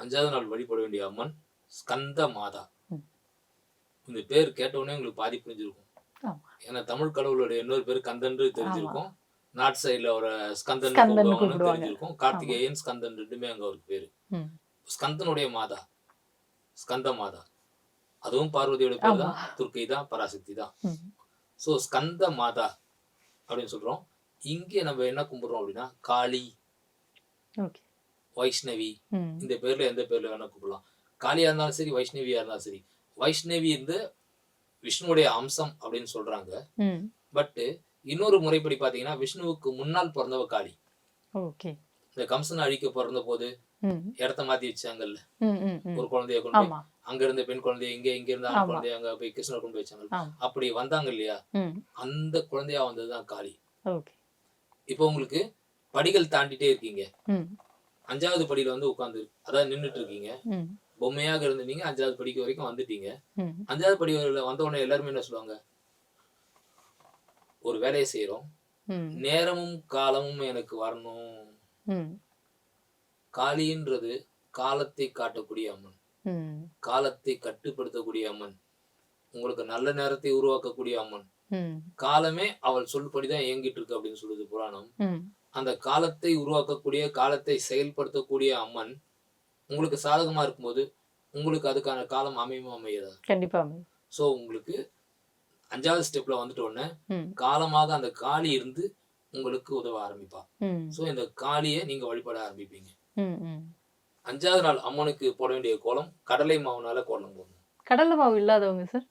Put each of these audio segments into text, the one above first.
5வது நாள் வழிபட வேண்டிய அம்மன் ஸ்கந்த மாதா. ம். இந்த பேர் கேட்ட உடனே உங்களுக்கு பாதி புரிஞ்சிருக்கும். ஆமா. ஏன்னா தமிழ் கடவுளுடைய இன்னொரு பேரு கந்தன்று ஆமா. தெரிஞ்சிருக்கும். நார்த் சைடுல அவர ஸ்கந்தன்னு ஸ்கந்தன்னு கூப்பிடுவாங்கன்னு கூப்பிடுவாங்க. தெரிஞ்சிருக்கும். ஆமா. கார்த்திகேயன், ஸ்கந்தன் 2மே அங்க அவருக்கு பேரு. ம். ஸ்கந்தனுடைய மாதா, ஸ்கந்த மாதா. அதுவும் பார்வதியோட பேர் ஆமா. தான், துர்க்கை தான், பராசக்தி தான். ம். ஸோ ஸ்கந்த மாதா அப்படின்னு சொல்றோம். இங்கே நம்ம என்ன கும்பிடுறோம் அப்படின்னா, காளி, ஓகே. வைஷ்ணவி ம். இந்த பேர்ல எந்த பேர்ல வேணா கூப்பிடலாம். காளியா இருந்தாலும் சரி, வைஷ்ணவியா இருந்தாலும் சரி. வைஷ்ணவி வந்து விஷ்ணுவுடைய அம்சம் அப்படின்னு சொல்றாங்க. ம். பட் இன்னொரு முறைப்படி பார்த்தீங்கன்னா, விஷ்ணுவுக்கு முன்னால் பிறந்தவ காளி. ஓகே. இந்த கம்சனை அழிக்க பிறந்தபோது ம். இடத்த மாத்தி வச்சாங்கல்ல. ம். ம். ம். ஒரு குழந்தைய கொண்டு போய் ஆமா. அங்க இருந்த பெண் குழந்தைய இங்க இருந்த ஆண் ஆமா. குழந்தைய அங்க போய் கிருஷ்ணர் கொண்டு போய் வச்சாங்கல்ல. ஆமா. அப்படி வந்தாங்க இல்லையா? ம். அந்த குழந்தையா வந்தது தான் காளி. ஓகே. இப்போ உங்களுக்கு படிகள் தாண்டிட்டே இருக்கீங்க. ம். 5வது படியில வந்து உட்கார்ந்து அதாவது நின்னுட்டு இருக்கீங்க. ம். பொம்மையாக இருந்தீங்க. 5வது படிக்கு வரைக்கும் வந்துட்டீங்க. ம். 5வது படி வந்த உடனே எல்லாருமே என்ன சொல்லுவாங்க? ஒரு வேலைய செய்றோம். ம். நேரமும் காலமும் எனக்கு வரணும். ம். காளின்றது காலத்தை காட்டக்கூடிய அம்மன். ம். காலத்தை கட்டுப்படுத்தக்கூடிய அம்மன். உங்களுக்கு நல்ல நேரத்தை உருவாக்கக்கூடிய அம்மன். ம். காலமே அவள் சொல்படிதான் இயங்கிட்டு இருக்கு அப்படின்னு சொல்லுது புராணம். ம். அந்த காலத்தை உருவாக்கக்கூடிய, காலத்தை செயல்படுத்தக்கூடிய அம்மன் உங்களுக்கு சாதகமா இருக்கும்போது, உங்களுக்கு அதுக்கான காலம் அமையுமா அமையாதா? கண்டிப்பா அமையும். ஸோ உங்களுக்கு 5வது ஸ்டெப்ல வந்துட்ட உடனே, ம். காலமாக அந்த காளி இருந்து உங்களுக்கு உதவ ஆரம்பிப்பா. ம். ஸோ இந்த காளிய நீங்க வழிபட ஆரம்பிப்பீங்க. ம். ம். 5வது நாள் அம்மனுக்கு போட வேண்டிய கோலம், கடலை மாவுனால கோலம் போடணும். கடலை மாவு இல்லாதவங்க சார்?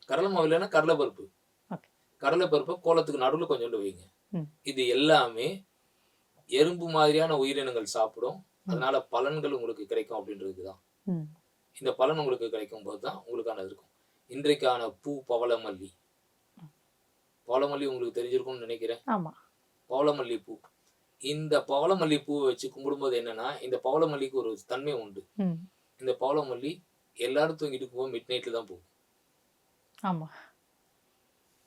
கடலை மாவு இல்லன்னா கடலை பருப்பு. ஓகே. கடலை பருப்ப கோலத்துக்கு நடுவுல கொஞ்சோண்டு வைங்க. ம். இது எல்லாமே எறும்பு மாதிரியான உயிரினங்கள் சாப்பிடும். ம். அதனால பலன்கள் உங்களுக்கு கிடைக்கும் அப்படின்றதுக்கு தான். ம். இந்த பலன் உங்களுக்கு கிடைக்கும்போது தான் உங்களுக்கானது இருக்கும். இன்றைக்கான பூ பவளமல்லி. பவளமல்லி உங்களுக்கு தெரிஞ்சிருக்கும்னு நினைக்கிறேன். ஆமா. பவளமல்லி பூ. இந்த பவளமல்லி பூவ வச்சு கும்பிடும்போது என்னன்னா, இந்த பவளமல்லிக்கு ஒரு தன்மை உண்டு. ம். இந்த பவளமல்லி எல்லாரும் தூங்கிட்டு இருக்கும்போது மிட் நைட்ல தான் பூக்கும். ஆமா.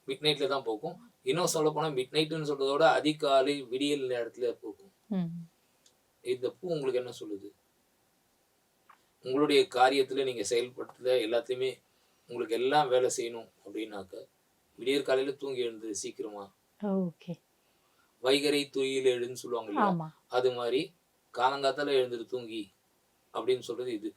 மிட் நைட்ல தான் பூக்கும். இன்னும் சொல்லப்போனா மிட் நைட்ன்னு சொல்றத விட அதிகாலை விடியல் நேரத்துல பூக்கும். ம். இந்த பூ உங்களுக்கு என்ன சொல்லுது? உங்களுடைய காரியத்துல நீங்க செயல்படுத்துற எல்லாத்தையுமே உங்களுக்கு எல்லாம் வேலை செய்யணும் அப்படின்னாக்க, விடியற் காலையில தூங்கி எழுந்து சீக்கிரமா, ஓகே. வைகறை துயில் எழுன்னு சொல்லுவாங்க இல்லையா? ஆமா. அது மாரி காலங்காத்தால எழுந்துட்டு தூங்கி அப்படின்னு சொல்றது இது.